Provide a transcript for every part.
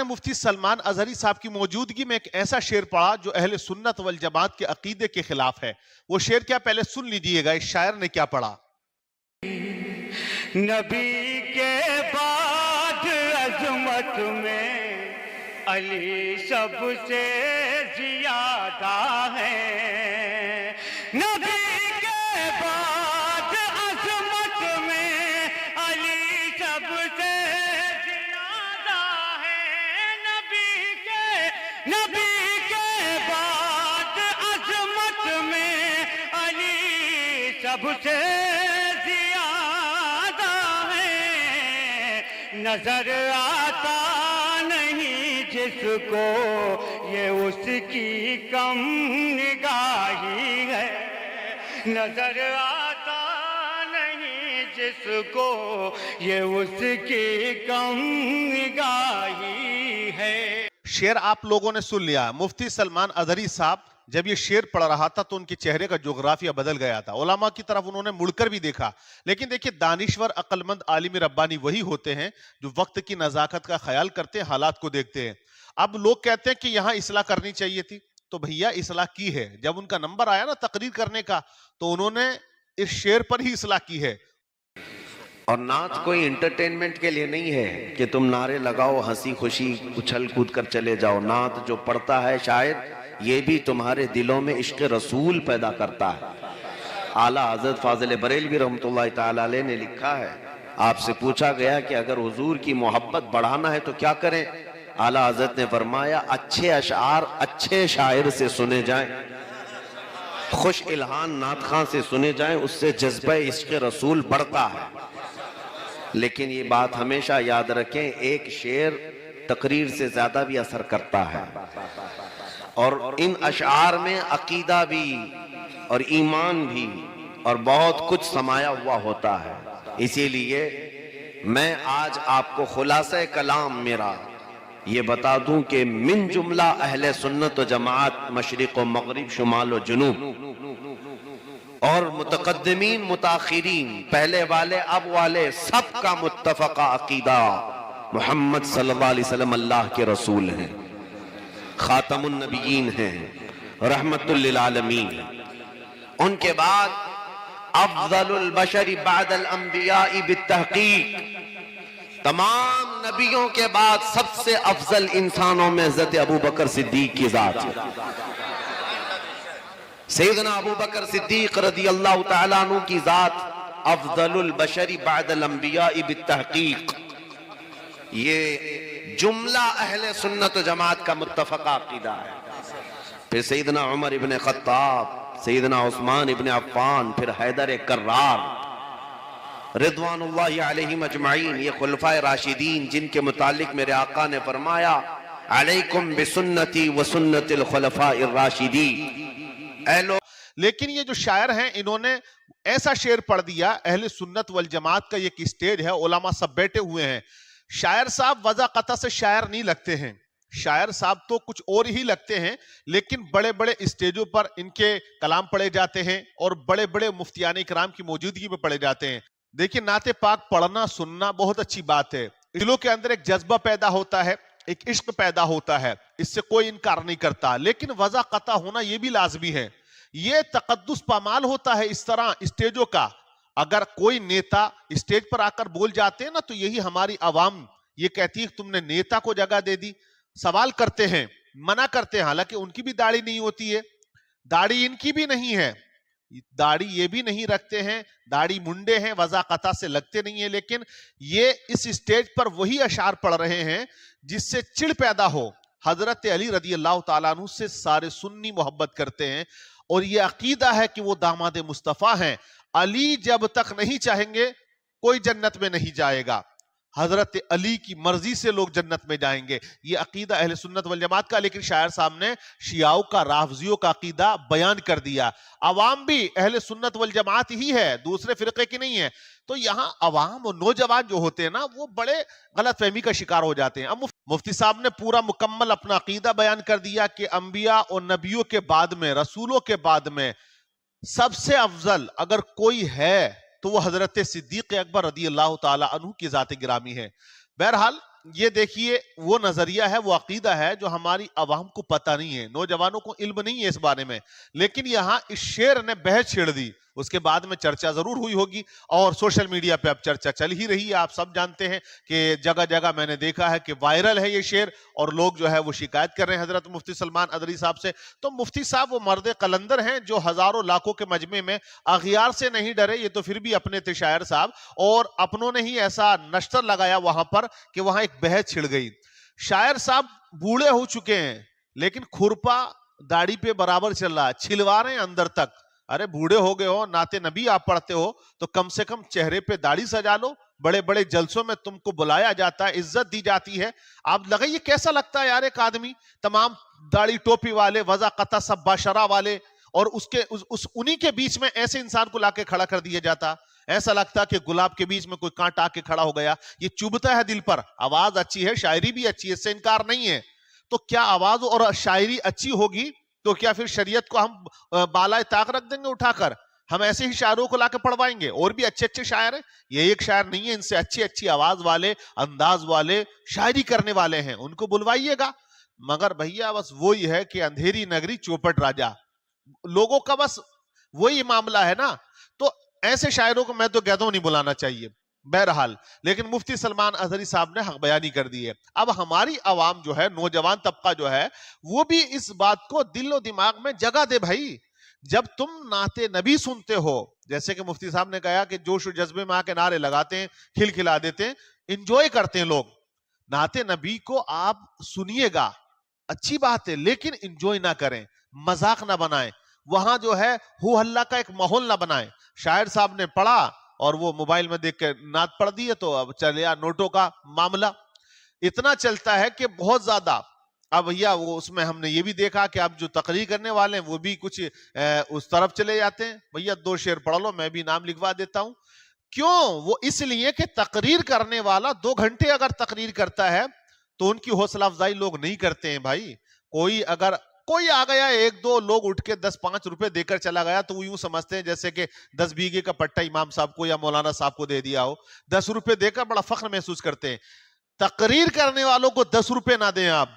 نے مفتی سلمان ازہری صاحب کی موجودگی میں ایک ایسا شعر پڑھا جو اہل سنت والجماعت کے عقیدے کے خلاف ہے. وہ شعر کیا پہلے سن لیجئے گا اس شاعر نے کیا پڑھا. نبی کے بعد عظمت میں علی سب سے زیادہ ہے. نبی کے بعد عظمت میں علی سب سے زیادہ ہے. نبی کے بعد عظمت میں علی سب سے نظر آتا نہیں جس کو یہ اس کی کم نگاہی ہے. نظر آتا نہیں جس کو یہ اس کی کم نگاہی ہے. شعر آپ لوگوں نے سن لیا. مفتی سلمان ازہری صاحب جب یہ شعر پڑھ رہا تھا تو ان کے چہرے کا جغرافیہ بدل گیا تھا. علماء کی طرف انہوں نے مڑ کر بھی دیکھا. لیکن دیکھیں دانشور عقل مند عالم ربانی وہی ہوتے ہیں جو وقت کی نزاکت کا خیال کرتے ہیں, حالات کو دیکھتے ہیں. اب لوگ کہتے ہیں کہ یہاں اصلاح کرنی چاہیے تھی, تو بھیا اصلاح کی ہے. جب ان کا نمبر آیا نا تقریر کرنے کا تو انہوں نے اس شعر پر ہی اصلاح کی ہے. اور نعت کوئی انٹرٹینمنٹ کے لیے نہیں ہے کہ تم نعرے لگاؤ, ہنسی خوشی اچھل کود کر چلے جاؤ. نعت جو پڑھتا ہے شاعر یہ بھی تمہارے دلوں میں عشق رسول پیدا کرتا ہے. اعلیٰ حضرت فاضل بریلوی رحمۃ اللہ تعالی علیہ نے لکھا ہے, آپ سے پوچھا گیا کہ اگر حضور کی محبت بڑھانا ہے تو کیا کریں. اعلیٰ حضرت نے فرمایا اچھے اشعار اچھے شاعر سے سنے جائیں, خوش الہان نعت خواں سے سنے جائیں, اس سے جذبہ عشق رسول بڑھتا ہے. لیکن یہ بات ہمیشہ یاد رکھیں, ایک شعر تقریر سے زیادہ بھی اثر کرتا ہے, اور ان اشعار میں عقیدہ بھی اور ایمان بھی اور بہت کچھ سمایا ہوا ہوتا ہے. اسی لیے میں آج آپ کو خلاصہ کلام میرا یہ بتا دوں کہ من جملہ اہل سنت و جماعت مشرق و مغرب شمال و جنوب اور متقدمین متاخرین پہلے والے اب والے سب کا متفقہ عقیدہ محمد صلی اللہ علیہ وسلم اللہ کے رسول ہیں, خاتم النبیین ہیں, رحمت للعالمین. ان کے بعد افضل البشر بعد الانبیاء بالتحقیق, تمام نبیوں کے بعد سب سے افضل انسانوں میں حضرت ابوبکر صدیق کی ذات ہے. سیدنا ابوبکر صدیق رضی اللہ تعالیٰ عنہ کی ذات افضل البشر بعد الانبیاء بالتحقیق. یہ جملہ اہل سنت و جماعت کا متفقہ عقیدہ ہے. پھر سیدنا عمر ابن خطاب, سیدنا عثمان ابن عفان, پھر حیدر کرار رضوان اللہ علیہم اجمعین, یہ خلفائے راشدین جن کے متعلق میرے آقا نے فرمایا علیکم بسنتی وسنت الخلفاء الراشدین. لیکن یہ جو شاعر ہیں انہوں نے ایسا شعر پڑھ دیا. اہل سنت والجماعت کا یہ ایک اسٹیج ہے, علماء سب بیٹھے ہوئے ہیں. شاعر صاحب وضع قطع سے شاعر نہیں لگتے ہیں, شاعر صاحب تو کچھ اور ہی لگتے ہیں. لیکن بڑے بڑے اسٹیجوں پر ان کے کلام پڑھے جاتے ہیں اور بڑے بڑے مفتیان اکرام کی موجودگی میں پڑھے جاتے ہیں. دیکھیں نعت پاک پڑھنا سننا بہت اچھی بات ہے. دلوں کے اندر ایک جذبہ پیدا ہوتا ہے, ایک عشق پیدا ہوتا ہے, اس سے کوئی انکار نہیں کرتا. لیکن وضع قطع ہونا یہ بھی لازمی ہے. یہ تقدس پامال ہوتا ہے اس طرح اسٹیجوں کا. اگر کوئی نیتا اسٹیج پر آ کر بول جاتے ہیں نا تو یہی ہماری عوام یہ کہتی ہے تم نے نیتا کو جگہ دے دی. سوال کرتے ہیں, منع کرتے ہیں, حالانکہ ان کی بھی داڑھی نہیں ہوتی ہے, داڑھی ان کی بھی نہیں ہے, داڑھی یہ بھی نہیں رکھتے ہیں, داڑھی منڈے ہیں, وضع قطع سے لگتے نہیں ہیں. لیکن یہ اس اسٹیج پر وہی اشعار پڑھ رہے ہیں جس سے چڑ پیدا ہو. حضرت علی رضی اللہ تعالیٰ عنہ سے سارے سنی محبت کرتے ہیں اور یہ عقیدہ ہے کہ وہ داماد مصطفیٰ ہیں. علی جب تک نہیں چاہیں گے کوئی جنت میں نہیں جائے گا, حضرت علی کی مرضی سے لوگ جنت میں جائیں گے. یہ عقیدہ اہل سنت والجماعت کا. لیکن شاعر صاحب نے شیعوں کا رافضیوں کا عقیدہ بیان کر دیا. عوام بھی اہل سنت والجماعت ہی ہے, دوسرے فرقے کی نہیں ہے. تو یہاں عوام اور نوجوان جو ہوتے ہیں نا وہ بڑے غلط فہمی کا شکار ہو جاتے ہیں. اب مفتی صاحب نے پورا مکمل اپنا عقیدہ بیان کر دیا کہ انبیاء اور نبیوں کے بعد میں, رسولوں کے بعد میں سب سے افضل اگر کوئی ہے تو وہ حضرت صدیق اکبر رضی اللہ تعالی عنہ کی ذات گرامی ہے. بہرحال یہ دیکھیے وہ نظریہ ہے، وہ عقیدہ ہے جو ہماری عوام کو پتہ نہیں ہے، نوجوانوں کو علم نہیں ہے اس بارے میں، لیکن یہاں اس شعر نے بحث چھیڑ دی، اس کے بعد میں چرچا ضرور ہوئی ہوگی، اور سوشل میڈیا پہ اب چرچا چل ہی رہی ہے، آپ سب جانتے ہیں کہ جگہ جگہ میں نے دیکھا ہے کہ وائرل ہے یہ شعر، اور لوگ جو ہے وہ شکایت کر رہے ہیں حضرت مفتی سلمان ادری صاحب سے۔ تو مفتی صاحب وہ مرد قلندر ہیں جو ہزاروں لاکھوں کے مجمع میں اغیار سے نہیں ڈرے، یہ تو پھر بھی اپنے تھے شاعر صاحب، اور اپنوں نے ہی ایسا نشتر لگایا وہاں پر کہ وہاں ایک بحث چھڑ گئی۔ شاعر صاحب بوڑھے ہو چکے ہیں لیکن کھرپا داڑھی پہ برابر چل رہا ہے، چھلوا رہے ہیں اندر تک۔ ارے بوڑھے ہو گئے ہو، نعت نبی آپ پڑھتے ہو تو کم سے کم چہرے پہ داڑھی سجا لو، بڑے بڑے جلسوں میں تم کو بلایا جاتا ہے، عزت دی جاتی ہے، آپ لگائیے کیسا لگتا ہے یار ایک آدمی تمام داڑھی ٹوپی والے وضع قطع سب باشرہ والے، اور انہی کے بیچ میں ایسے انسان کو لا کے کھڑا کر دیا جاتا، ایسا لگتا کہ گلاب کے بیچ میں کوئی کانٹ آ کے کھڑا ہو گیا۔ یہ چبھتا ہے دل پر۔ آواز اچھی ہے، شاعری بھی اچھی ہے، اس سے انکار نہیں ہے، تو کیا آواز اور شاعری اچھی ہوگی تو کیا پھر شریعت کو ہم بالائے طاق رکھ دیں گے اٹھا کر؟ ہم ایسے ہی شاعروں کو لا کے پڑھوائیں گے؟ اور بھی اچھے اچھے شاعر ہیں، یہ ایک شاعر نہیں ہے، ان سے اچھی اچھی آواز والے، انداز والے، شاعری کرنے والے ہیں، ان کو بلوائیے گا۔ مگر بھیا بس وہی ہے کہ اندھیری نگری چوپٹ راجا، لوگوں کا بس وہی معاملہ ہے نا۔ تو ایسے شاعروں کو میں تو کہتا ہوں نہیں بلانا چاہیے بہرحال، لیکن مفتی سلمان اظہری صاحب نے حق بیانی کر دی ہے۔ اب ہماری عوام جو ہے، نوجوان طبقہ جو ہے، وہ بھی اس بات کو دل و دماغ میں جگہ دے بھائی۔ جب تم نعت نبی سنتے ہو، جیسے کہ مفتی صاحب نے کہا کہ جوش و جذبے میں آ کے نعرے لگاتے ہیں، کھلکھلا دیتے ہیں، انجوائے کرتے ہیں لوگ، نعت نبی کو آپ سنیے گا، اچھی بات ہے، لیکن انجوائے نہ کریں، مذاق نہ بنائیں، وہاں جو ہے ہو ہلہ کا ایک ماحول نہ بنائیں۔ شاعر صاحب نے پڑھا اور وہ موبائل میں دیکھ کے نعت پڑھ دی ہے، تو اب چلیا نوٹوں کا معاملہ اتنا چلتا ہے کہ بہت زیادہ۔ اب بھیا وہ اس میں ہم نے یہ بھی دیکھا کہ اب جو تقریر کرنے والے ہیں وہ بھی کچھ اس طرف چلے جاتے ہیں، بھیا 2 شعر پڑھ لو میں بھی نام لکھوا دیتا ہوں۔ کیوں؟ وہ اس لیے کہ تقریر کرنے والا 2 گھنٹے اگر تقریر کرتا ہے تو ان کی حوصلہ افزائی لوگ نہیں کرتے ہیں بھائی۔ کوئی آ گیا 1-2 لوگ اٹھ کے 10-5 روپے دے کر چلا گیا تو وہ یوں سمجھتے ہیں جیسے کہ 10 بیگھے کا پٹا امام صاحب کو یا مولانا صاحب کو دے دیا ہو، 10 روپے دے کر بڑا فخر محسوس کرتے ہیں۔ تقریر کرنے والوں کو 10 روپے نہ دیں آپ،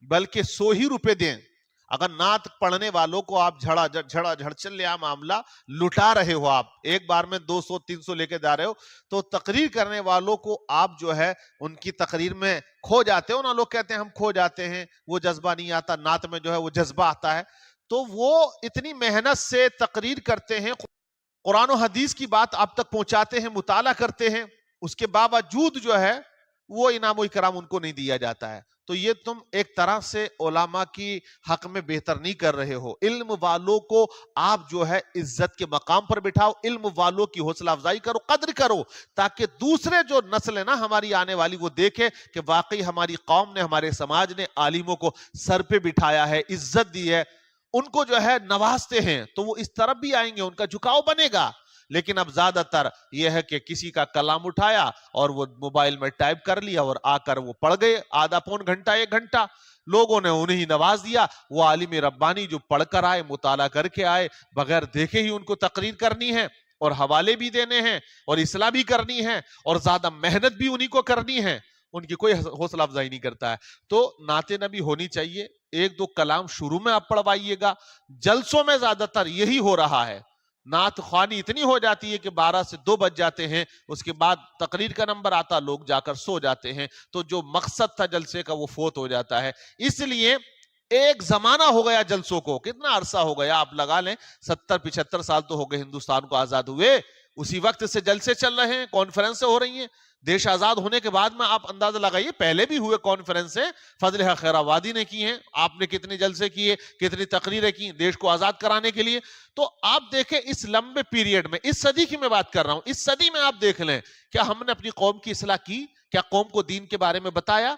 بلکہ 100 ہی روپے دیں۔ اگر نعت پڑھنے والوں کو آپ جھڑا جھڑ چل لیا معاملہ لٹا رہے ہو، آپ ایک بار میں 200-300 لے کے جا رہے ہو، تو تقریر کرنے والوں کو آپ جو ہے ان کی تقریر میں کھو جاتے ہو نا، لوگ کہتے ہیں ہم کھو جاتے ہیں، وہ جذبہ نہیں آتا، نعت میں جو ہے وہ جذبہ آتا ہے۔ تو وہ اتنی محنت سے تقریر کرتے ہیں، قرآن و حدیث کی بات آپ تک پہنچاتے ہیں، مطالعہ کرتے ہیں، اس کے باوجود جو ہے وہ انعام و اکرام ان کو نہیں دیا جاتا ہے۔ تو یہ تم ایک طرح سے علماء کی حق میں بہتر نہیں کر رہے ہو۔ علم والوں کو آپ جو ہے عزت کے مقام پر بٹھاؤ، علم والوں کی حوصلہ افزائی کرو، قدر کرو، تاکہ دوسرے جو نسل ہے نا ہماری آنے والی وہ دیکھے کہ واقعی ہماری قوم نے، ہمارے سماج نے عالموں کو سر پہ بٹھایا ہے، عزت دی ہے، ان کو جو ہے نوازتے ہیں، تو وہ اس طرف بھی آئیں گے، ان کا جھکاؤ بنے گا۔ لیکن اب زیادہ تر یہ ہے کہ کسی کا کلام اٹھایا اور وہ موبائل میں ٹائپ کر لیا اور آ کر وہ پڑھ گئے، آدھا پون گھنٹہ 1 گھنٹہ لوگوں نے انہیں نواز دیا۔ وہ عالم ربانی جو پڑھ کر آئے، مطالعہ کر کے آئے، بغیر دیکھے ہی ان کو تقریر کرنی ہے اور حوالے بھی دینے ہیں اور اصلاح بھی کرنی ہے اور زیادہ محنت بھی انہیں کو کرنی ہے، ان کی کوئی حوصلہ افزائی نہیں کرتا ہے۔ تو نعت نبی ہونی چاہیے، 1-2 کلام شروع میں آپ پڑھوائیے گا۔ جلسوں میں زیادہ تر یہی ہو رہا ہے، نعت خوانی اتنی ہو جاتی ہے کہ 12 سے 2 بج جاتے ہیں، اس کے بعد تقریر کا نمبر آتا، لوگ جا کر سو جاتے ہیں، تو جو مقصد تھا جلسے کا وہ فوت ہو جاتا ہے۔ اس لیے ایک زمانہ ہو گیا جلسوں کو، کتنا عرصہ ہو گیا آپ لگا لیں، 70-75 سال تو ہو گئے ہندوستان کو آزاد ہوئے، اسی وقت سے جلسے چل رہے ہیں، کانفرنسیں ہو رہی ہیں۔ دیش آزاد ہونے کے بعد میں آپ اندازہ لگائیے، پہلے بھی ہوئے کانفرنسیں، فضل حق خیر آبادی نے کی ہیں، آپ نے کتنے جلسے کیے، کتنی تقریریں کی دیش کو آزاد کرانے کے لیے۔ تو آپ دیکھیں اس لمبے پیریڈ میں، اس صدی کی میں بات کر رہا ہوں، اس صدی میں آپ دیکھ لیں کیا ہم نے اپنی قوم کی اصلاح کی؟ کیا قوم کو دین کے بارے میں بتایا؟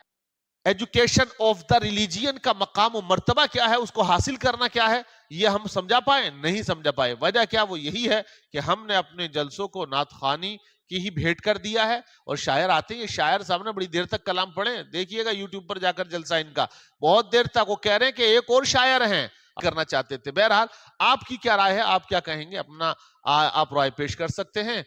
ایجوکیشن آف دا ریلیجین کا مقام و مرتبہ کیا ہے، اس کو حاصل کرنا کیا ہے، یہ ہم سمجھا پائے؟ نہیں سمجھا پائے۔ وجہ کیا؟ وہ یہی ہے کہ ہم نے اپنے جلسوں کو نعت خوانی کی ہی بھیٹ کر دیا ہے، اور شاعر آتے ہیں، یہ شاعر صاحب نے بڑی دیر تک کلام پڑھیں، دیکھیے گا یوٹیوب پر جا کر جلسہ ان کا، بہت دیر تک وہ کہہ رہے ہیں کہ ایک اور شاعر ہیں کرنا چاہتے تھے۔ بہرحال آپ کی کیا رائے ہے، آپ کیا کہیں گے، اپنا آپ رائے پیش کر سکتے ہیں۔